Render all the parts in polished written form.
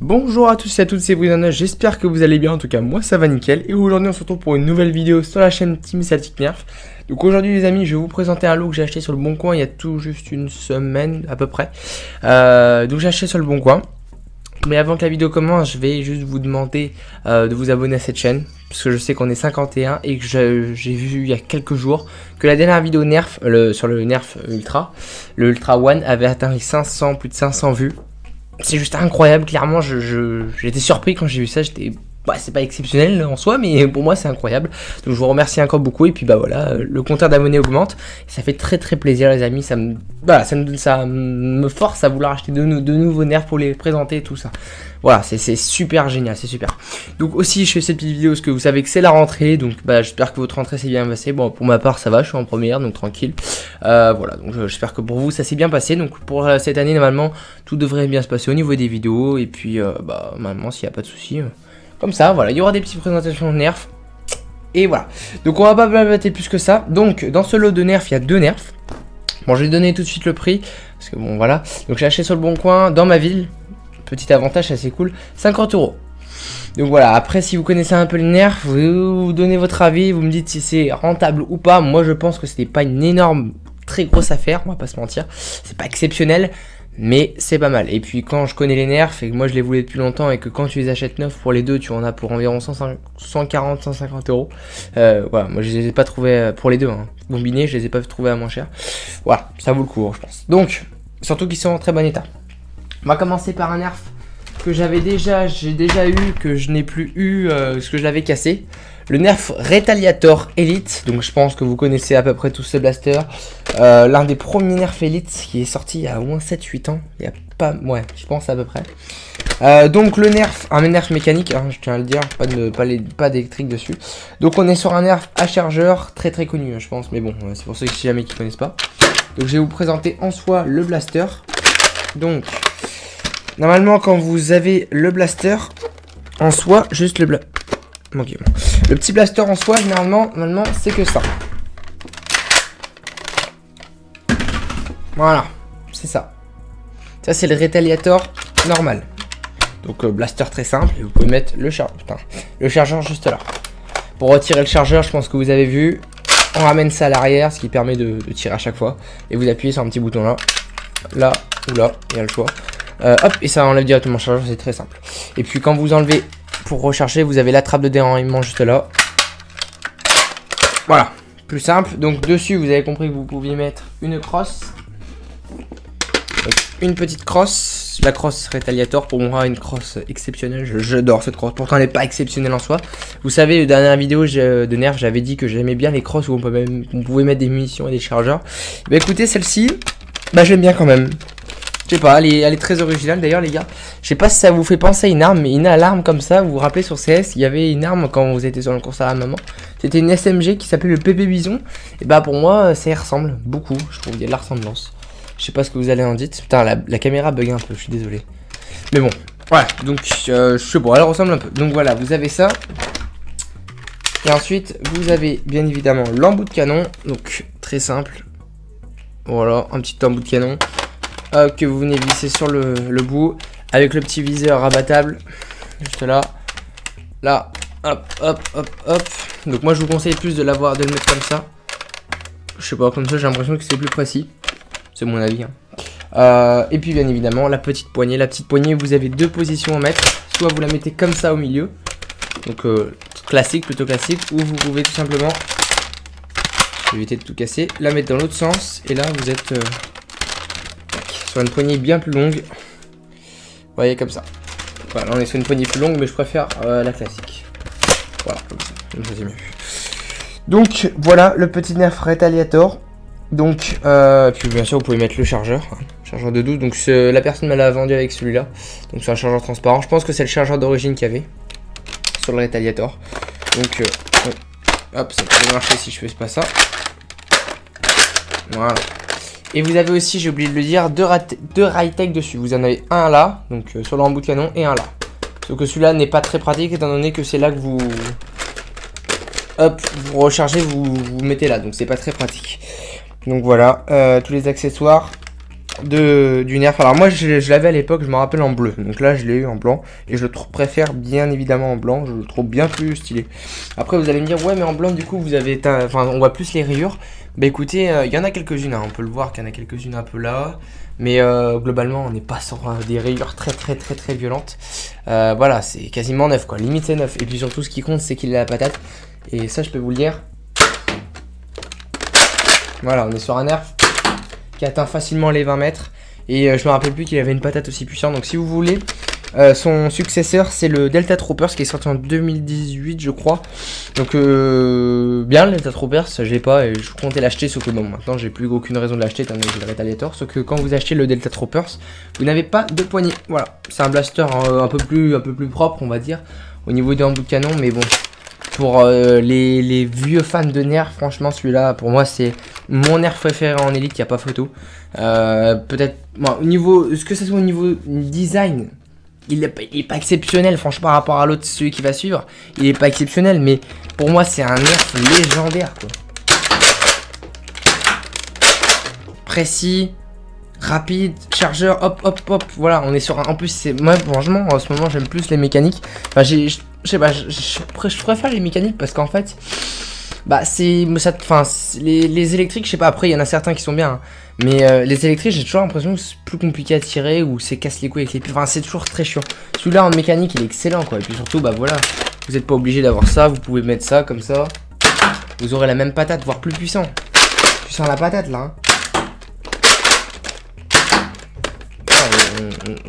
Bonjour à tous et à toutes, c'est Brianna, j'espère que vous allez bien, en tout cas moi ça va nickel. Et aujourd'hui on se retrouve pour une nouvelle vidéo sur la chaîne Team Celtic Nerf. Donc aujourd'hui les amis, je vais vous présenter un lot que j'ai acheté sur le Bon Coin il y a tout juste une semaine à peu près. Donc j'ai acheté sur le Bon Coin. Mais avant que la vidéo commence, je vais juste vous demander de vous abonner à cette chaîne. Parce que je sais qu'on est 51 et que j'ai vu il y a quelques jours que la dernière vidéo Nerf, sur le Nerf Ultra, le Ultra One avait atteint les 500, plus de 500 vues. C'est juste incroyable, clairement, j'étais surpris quand j'ai vu ça, c'est pas exceptionnel en soi, mais pour moi c'est incroyable. Donc je vous remercie encore beaucoup, et puis bah voilà, le compteur d'abonnés augmente, et ça fait très plaisir les amis, ça me force à vouloir acheter de nouveaux nerfs pour les présenter et tout ça. Voilà, c'est super génial, c'est super. Donc aussi je fais cette petite vidéo parce que vous savez que c'est la rentrée, donc bah j'espère que votre rentrée s'est bien passée. Bon pour ma part ça va, je suis en première donc tranquille. Voilà, donc j'espère que pour vous ça s'est bien passé. Donc pour cette année normalement tout devrait bien se passer au niveau des vidéos, et puis bah normalement s'il n'y a pas de soucis, comme ça voilà, il y aura des petites présentations de nerfs. Et voilà, donc on va pas blablater plus que ça. Donc dans ce lot de nerfs il y a deux nerfs. Bon je vais donner tout de suite le prix, parce que bon voilà, donc j'ai acheté sur le Bon Coin dans ma ville. Petit avantage assez cool, 50 €. Donc voilà, après si vous connaissez un peu le nerf, vous donnez votre avis, vous me dites si c'est rentable ou pas. Moi je pense que c'était pas une énorme, très grosse affaire, on va pas se mentir. C'est pas exceptionnel, mais c'est pas mal. Et puis quand je connais les nerfs et que moi je les voulais depuis longtemps, et que quand tu les achètes neufs pour les deux, tu en as pour environ 140, 150 €. Voilà, moi je les ai pas trouvés pour les deux, hein. Combinés, je les ai pas trouvés à moins cher. Voilà, ça vaut le coup, je pense. Donc, surtout qu'ils sont en très bon état. On va commencer par un nerf que j'ai déjà eu, que je n'ai plus eu, parce que je l'avais cassé. Le nerf Retaliator Elite. Donc je pense que vous connaissez à peu près tous ces blasters. L'un des premiers nerfs Elite qui est sorti il y a au moins 7-8 ans. Il y a pas, ouais, je pense à peu près. Donc le nerf, un nerf mécanique, hein, je tiens à le dire, pas d'électrique dessus. Donc on est sur un nerf à chargeur très connu, je pense. Mais bon, c'est pour ceux qui jamais qui connaissent pas. Donc je vais vous présenter en soi le blaster. Donc normalement, quand vous avez le blaster en soi, juste le petit blaster en soi, normalement c'est que ça. Voilà, c'est ça. Ça, c'est le Retaliator normal. Donc, blaster très simple. Et vous pouvez mettre le chargeur juste là. Pour retirer le chargeur, je pense que vous avez vu, on ramène ça à l'arrière, ce qui permet de tirer à chaque fois. Et vous appuyez sur un petit bouton là. Là ou là, il y a le choix. Hop, et ça enlève directement le chargeur, c'est très simple. Et puis quand vous enlevez pour recharger, vous avez la trappe de déraillement juste là. Voilà, plus simple. Donc dessus, vous avez compris que vous pouviez mettre une crosse. Donc, une petite crosse, la crosse Retaliator, pour moi une crosse exceptionnelle. J'adore cette crosse, pourtant elle n'est pas exceptionnelle en soi. Vous savez, la dernière vidéo de Nerf, j'avais dit que j'aimais bien les crosses où on pouvait mettre des munitions et des chargeurs. Bah écoutez, celle-ci, bah j'aime bien quand même. Je sais pas, elle est très originale d'ailleurs les gars. Je sais pas si ça vous fait penser à une arme, mais une alarme comme ça, vous vous rappelez sur CS, il y avait une arme quand vous étiez sur le course à l'armement. C'était une SMG qui s'appelait le PP Bison. Et bah pour moi, ça y ressemble beaucoup, je trouve qu'il y a de la ressemblance. Je sais pas ce que vous allez en dire. Putain, la caméra bug un peu, je suis désolé. Mais bon, voilà, donc je sais pas, elle ressemble un peu. Donc voilà, vous avez ça. Et ensuite, vous avez bien évidemment l'embout de canon, donc très simple. Voilà, un petit embout de canon. Que vous venez visser sur le bout avec le petit viseur rabattable juste là, hop. Donc moi je vous conseille plus de le mettre comme ça. Je sais pas, comme ça j'ai l'impression que c'est plus précis, c'est mon avis, hein. Et puis bien évidemment la petite poignée, vous avez deux positions à mettre. Soit vous la mettez comme ça au milieu, donc plutôt classique, ou vous pouvez tout simplement, je vais éviter de tout casser, la mettre dans l'autre sens, et là vous êtes sur une poignée bien plus longue. Vous voyez, comme ça. Voilà, on est sur une poignée plus longue, mais je préfère la classique. Voilà, comme ça c'est mieux. Donc voilà le petit nerf Retaliator. Donc puis bien sûr vous pouvez mettre le chargeur, hein, chargeur de 12. Donc la personne me l'a vendu avec celui-là. Donc c'est un chargeur transparent. Je pense que c'est le chargeur d'origine qu'il y avait sur le Retaliator. Donc hop, ça peut marcher si je fais pas ça. Voilà. Et vous avez aussi, j'ai oublié de le dire, deux Rytec dessus. Vous en avez un là, donc sur l'embout de canon, et un là. Sauf que celui-là n'est pas très pratique étant donné que c'est là que vous rechargez, vous mettez là. Donc c'est pas très pratique. Donc voilà, tous les accessoires. du nerf. Alors moi je l'avais à l'époque, je me rappelle en bleu. Donc là je l'ai eu en blanc. Et je le préfère bien évidemment en blanc. Je le trouve bien plus stylé. Après vous allez me dire ouais mais en blanc du coup vous avez... Enfin on voit plus les rayures. Bah écoutez, il y en a quelques-unes. Hein. On peut le voir qu'il y en a quelques-unes un peu là. Mais globalement on n'est pas sur des rayures très violentes. Voilà c'est quasiment neuf quoi. Limite c'est neuf. Et puis surtout ce qui compte c'est qu'il a la patate. Et ça je peux vous le dire. Voilà on est sur un nerf qui atteint facilement les 20 mètres. Et je me rappelle plus qu'il avait une patate aussi puissante. Donc si vous voulez, son successeur c'est le Delta Troopers qui est sorti en 2018 je crois. Donc bien le Delta Troopers, je l'ai pas et je comptais l'acheter. Sauf que bon maintenant j'ai plus aucune raison de l'acheter étant donné que j'ai le Retaliator. Sauf que quand vous achetez le Delta Troopers, vous n'avez pas de poignée. Voilà, c'est un blaster un peu plus propre on va dire. Au niveau du embout de canon, mais bon. Pour les vieux fans de nerf, franchement celui-là pour moi c'est mon nerf préféré en élite, il n'y a pas photo. Peut-être bon, au niveau, ce que ça soit au niveau design, il est pas exceptionnel franchement par rapport à l'autre, celui qui va suivre. Il est pas exceptionnel mais pour moi c'est un nerf légendaire quoi. Précis, rapide, chargeur, hop, voilà, on est sur un... En plus, c'est... Moi, franchement, en ce moment, j'aime plus les mécaniques. Enfin, je sais pas, je préfère les mécaniques parce qu'en fait... Bah, c'est... Enfin, les électriques, je sais pas, après, il y en a certains qui sont bien. Hein, mais les électriques, j'ai toujours l'impression que c'est plus compliqué à tirer ou c'est casse les couilles avec les pieds. Enfin, c'est toujours très chiant. Celui-là, en mécanique, il est excellent, quoi. Et puis surtout, bah voilà, vous n'êtes pas obligé d'avoir ça. Vous pouvez mettre ça, comme ça. Vous aurez la même patate, voire plus puissant. Tu sens la patate, là, hein.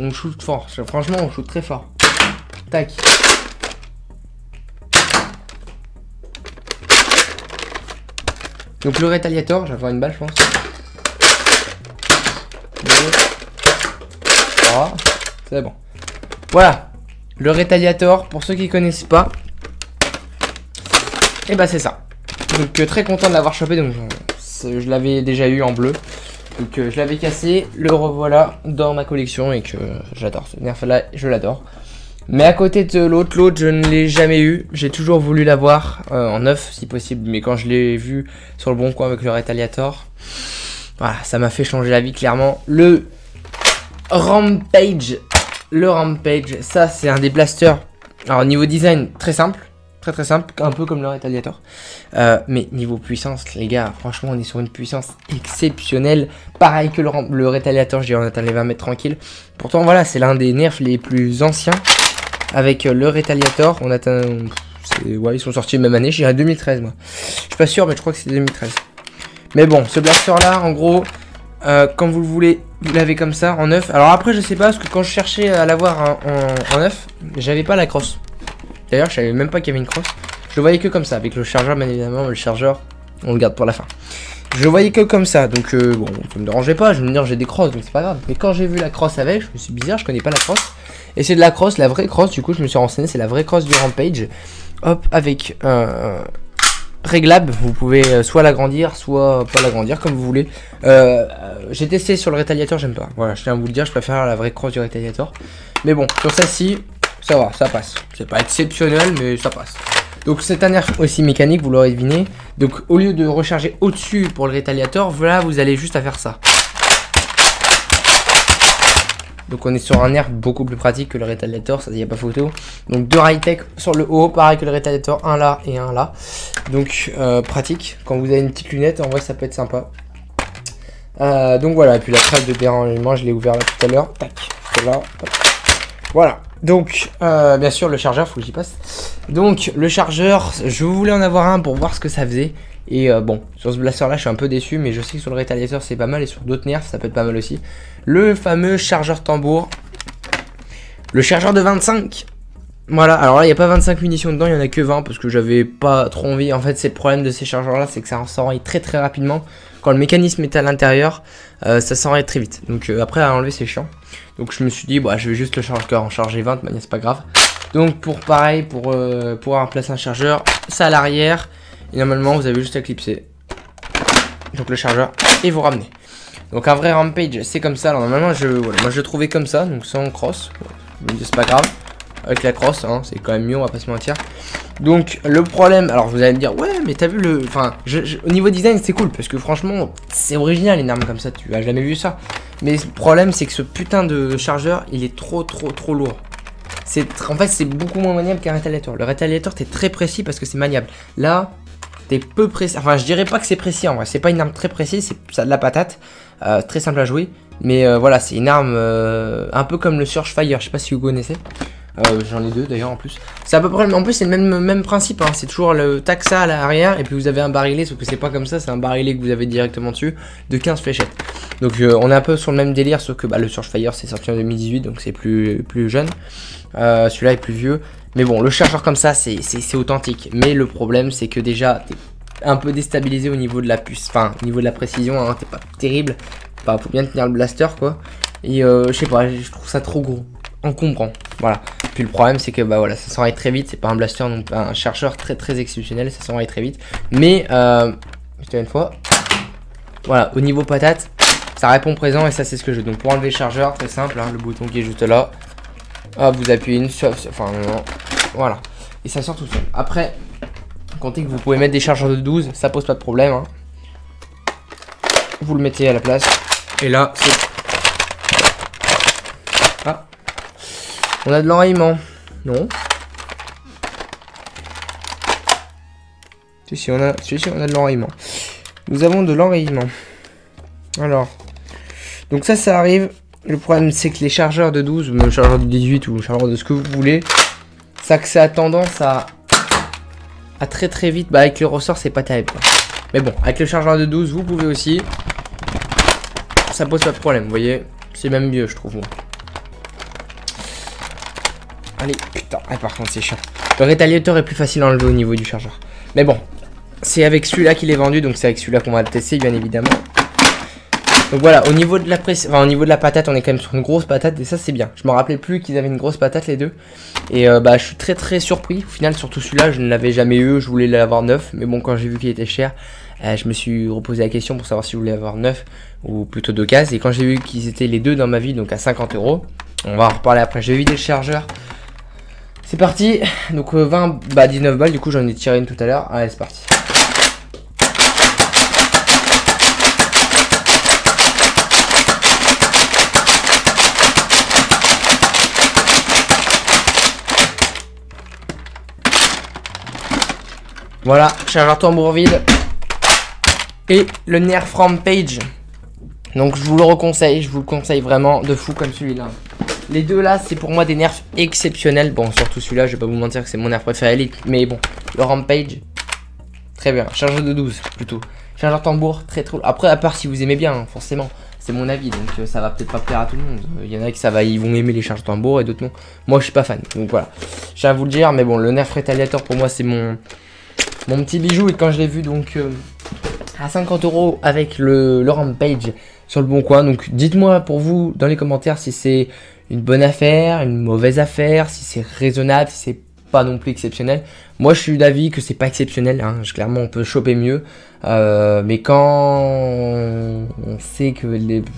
On shoot fort, franchement on shoot très fort. Tac. Donc le Retaliator, je vais avoir une balle je pense. 2, 3, c'est bon. Voilà, le Retaliator, pour ceux qui connaissent pas, et bah c'est ça. Donc très content de l'avoir chopé, donc je l'avais déjà eu en bleu. Donc je l'avais cassé, le revoilà dans ma collection et que j'adore ce nerf là, je l'adore. Mais à côté de l'autre, je ne l'ai jamais eu. J'ai toujours voulu l'avoir en neuf si possible, mais quand je l'ai vu sur le bon coin avec le Retaliator, voilà, ça m'a fait changer la vie clairement. Le Rampage, ça c'est un des blasters. Alors niveau design très simple. Très simple, un peu comme le Retaliator. Mais niveau puissance, les gars, franchement, on est sur une puissance exceptionnelle. Pareil que le Retaliator, je dirais, on atteint les 20 mètres tranquille. Pourtant, voilà, c'est l'un des nerfs les plus anciens. Avec le Retaliator, on atteint... Ouais, ils sont sortis la même année, je dirais 2013, moi. Je suis pas sûr, mais je crois que c'est 2013. Mais bon, ce blaster-là, en gros, quand vous le voulez, vous l'avez comme ça, en neuf. Alors après, je sais pas, parce que quand je cherchais à l'avoir en neuf, j'avais pas la crosse. D'ailleurs, je savais même pas qu'il y avait une crosse. Je le voyais que comme ça, avec le chargeur, bien évidemment. Le chargeur, on le garde pour la fin. Je le voyais que comme ça, donc bon, ça me dérangeait pas. Je vais me dire, j'ai des crosses, donc c'est pas grave. Mais quand j'ai vu la crosse avec, je me suis dit, bizarre, je connais pas la crosse. Et c'est de la crosse, la vraie crosse. Du coup, je me suis renseigné, c'est la vraie crosse du Rampage. Hop, avec réglable. Vous pouvez soit l'agrandir, soit pas l'agrandir, comme vous voulez. J'ai testé sur le Retaliator, j'aime pas. Voilà, je tiens à vous le dire, je préfère la vraie crosse du Retaliator. Mais bon, sur celle-ci. Ça va, ça passe. C'est pas exceptionnel, mais ça passe. Donc c'est un nerf aussi mécanique, vous l'aurez deviné. Donc au lieu de recharger au-dessus pour le Retaliator, voilà, vous allez juste à faire ça. Donc on est sur un nerf beaucoup plus pratique que le Retaliator, ça y a pas photo. Donc deux high-tech sur le haut, pareil que le Retaliator, un là et un là. Donc pratique, quand vous avez une petite lunette, en vrai ça peut être sympa. Donc voilà, et puis la trappe de dérangement, je l'ai ouvert là tout à l'heure. Tac, là. Voilà. Donc, bien sûr, le chargeur, faut que j'y passe. Donc, le chargeur, je voulais en avoir un pour voir ce que ça faisait. Et bon, sur ce blaster là, je suis un peu déçu, mais je sais que sur le Retaliator, c'est pas mal. Et sur d'autres nerfs, ça peut être pas mal aussi. Le fameux chargeur tambour. Le chargeur de 25. Voilà, alors là, il n'y a pas 25 munitions dedans, il n'y en a que 20 parce que j'avais pas trop envie. En fait, c'est le problème de ces chargeurs là, c'est que ça s'enraye très rapidement. Quand le mécanisme est à l'intérieur, ça s'enraye très vite. Donc après à enlever c'est chiant. Donc je me suis dit bah je vais juste le chargeur en charger 20, mais c'est pas grave. Donc pour pareil, pour remplacer un chargeur, ça à l'arrière. Et normalement vous avez juste à clipser. Donc le chargeur et vous ramenez. Donc un vrai Rampage c'est comme ça. Alors normalement voilà, moi je le trouvais comme ça, donc sans crosse. C'est pas grave. Avec la crosse, hein, c'est quand même mieux, on va pas se mentir. Donc le problème, alors vous allez me dire ouais mais t'as vu le, enfin au niveau design c'est cool parce que franchement c'est original une arme comme ça, tu as jamais vu ça. Mais le problème c'est que ce putain de chargeur il est trop lourd. En fait c'est beaucoup moins maniable qu'un rétaliateur. Le rétaliateur t'es très précis parce que c'est maniable. Là t'es peu précis, enfin je dirais pas que c'est précis en vrai, c'est pas une arme très précise, ça a de la patate, très simple à jouer. Mais voilà c'est une arme un peu comme le Surge-Fire, je sais pas si vous connaissez. J'en ai deux d'ailleurs en plus. C'est à peu près, en plus c'est le même principe, hein. C'est toujours le taxa à l'arrière et puis vous avez un barillet, sauf que c'est pas comme ça, c'est un barillet que vous avez directement dessus de 15 fléchettes. Donc on est un peu sur le même délire, sauf que le Surge-Fire c'est sorti en 2018 donc c'est plus jeune. Celui-là est plus vieux. Mais bon, le chargeur comme ça c'est authentique. Mais le problème c'est que déjà t'es un peu déstabilisé au niveau de la puce, enfin au niveau de la précision, hein, t'es pas terrible. Enfin, faut bien tenir le blaster quoi. Et je sais pas, je trouve ça trop gros, encombrant. Voilà. Puis le problème c'est que bah voilà, ça s'enraye très vite. C'est pas un blaster, donc un chargeur très exceptionnel, ça s'enraye très vite. Mais je une fois. Voilà, au niveau patate, ça répond présent et ça c'est ce que je veux. Donc pour enlever le chargeur, très simple, hein, le bouton qui est juste là. Hop, vous appuyez une seule, enfin non, voilà. Et ça sort tout seul. Après, comptez que vous pouvez mettre des chargeurs de 12, ça pose pas de problème. Hein. Vous le mettez à la place. Et là, c'est... Ah. On a de l'enrayement. Non. Si, on a de l'enrayement. Nous avons de l'enrayement. Alors. Donc ça arrive. Le problème, c'est que les chargeurs de 12, ou le chargeur de 18, ou le chargeur de ce que vous voulez, ça a tendance à très vite. Bah, avec le ressort, c'est pas terrible. Quoi. Mais bon, avec le chargeur de 12, vous pouvez aussi. Ça pose pas de problème, vous voyez. C'est même mieux, je trouve. Moi. Allez, putain. Ah, par contre, c'est chiant. Le rétaliateur est plus facile à enlever au niveau du chargeur. Mais bon, c'est avec celui-là qu'il est vendu, donc c'est avec celui-là qu'on va le tester, bien évidemment. Donc voilà, au niveau de la au niveau de la patate, on est quand même sur une grosse patate et ça c'est bien. Je me rappelais plus qu'ils avaient une grosse patate les deux. Et bah je suis très surpris. Au final, surtout celui-là, je ne l'avais jamais eu, je voulais l'avoir neuf. Mais bon, quand j'ai vu qu'il était cher, je me suis reposé la question pour savoir si je voulais avoir neuf ou plutôt d'occasion. Et quand j'ai vu qu'ils étaient les deux dans ma vie, donc à 50 €, on va en reparler après. J'ai vidé le chargeur. C'est parti. Donc 19 balles, du coup j'en ai tiré une tout à l'heure. Allez, c'est parti. Voilà, chargeur tambour vide. Et le Nerf Rampage. Donc je vous le reconseille, je vous le conseille vraiment de fou comme celui-là. Les deux là, c'est pour moi des nerfs exceptionnels. Bon, surtout celui-là, je vais pas vous mentir que c'est mon nerf préféré. Mais bon, le Rampage, très bien. Chargeur de 12 plutôt. Chargeur tambour, très. Après, à part si vous aimez bien, hein, forcément. C'est mon avis, donc ça va peut-être pas plaire à tout le monde. Il y en a qui ils vont aimer les chargeurs tambour et d'autres non. Moi, je suis pas fan. Donc voilà, je tiens à vous le dire. Mais bon, le nerf rétaliateur pour moi, c'est mon petit bijou. Et quand je l'ai vu donc à 50 € avec le Rampage sur le bon coin. Donc dites-moi pour vous dans les commentaires si c'est une bonne affaire, une mauvaise affaire, si c'est raisonnable, si c'est pas non plus exceptionnel. Moi je suis d'avis que c'est pas exceptionnel, hein. Clairement on peut choper mieux. Mais quand on sait que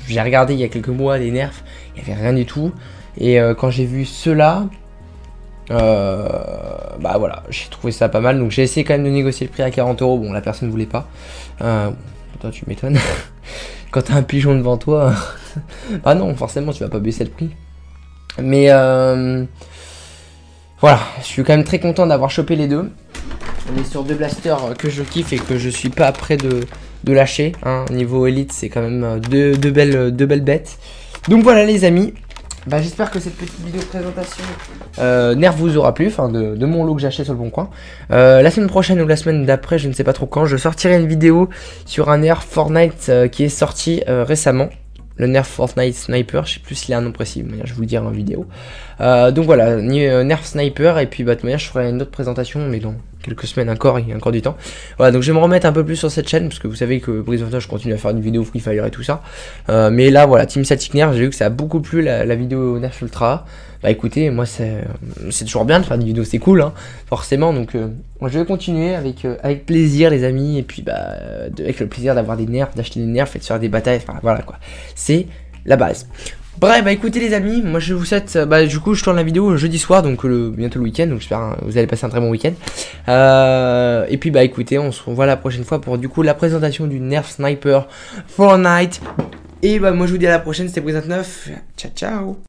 j'ai regardé il y a quelques mois les nerfs, il n'y avait rien du tout. Et quand j'ai vu ceux-là, bah voilà, j'ai trouvé ça pas mal. Donc j'ai essayé quand même de négocier le prix à 40 €. Bon, la personne ne voulait pas. Toi tu m'étonnes. Quand t'as un pigeon devant toi, bah non, forcément tu vas pas baisser le prix. Mais voilà, je suis quand même très content d'avoir chopé les deux. On est sur deux blasters que je kiffe et que je suis pas prêt de lâcher. Hein. Niveau élite, c'est quand même deux belles bêtes. Donc voilà les amis. Bah, j'espère que cette petite vidéo de présentation Nerf vous aura plu, enfin de mon lot que j'ai acheté sur le bon coin. La semaine prochaine ou la semaine d'après, je ne sais pas trop quand, je sortirai une vidéo sur un Nerf Fortnite qui est sorti récemment. Le Nerf Fortnite Sniper, je sais plus s'il a un nom précis, mais je vous le dirai en vidéo. Donc voilà, Nerf Sniper, et puis bah, de toute manière je ferai une autre présentation, mais dans quelques semaines encore, il y a encore du temps. Voilà, donc je vais me remettre un peu plus sur cette chaîne, parce que vous savez que Breeze of Touch, je continue à faire une vidéo Free Fire et tout ça. Mais là voilà, Team Celtic Nerf, j'ai vu que ça a beaucoup plu la vidéo Nerf Ultra. Bah écoutez, moi c'est toujours bien de faire des vidéos, c'est cool, hein, forcément. Donc je vais continuer avec plaisir les amis, et puis bah avec le plaisir d'avoir des nerfs, d'acheter des nerfs et de faire des batailles, enfin voilà quoi. C'est la base. Bref, bah écoutez les amis, moi je vous souhaite, du coup je tourne la vidéo jeudi soir, donc bientôt le week-end, donc j'espère que vous allez passer un très bon week-end. Et puis bah écoutez, on se revoit la prochaine fois pour du coup la présentation du Nerf Sniper Fortnite. Et bah moi je vous dis à la prochaine, c'était Brise29, ciao ciao.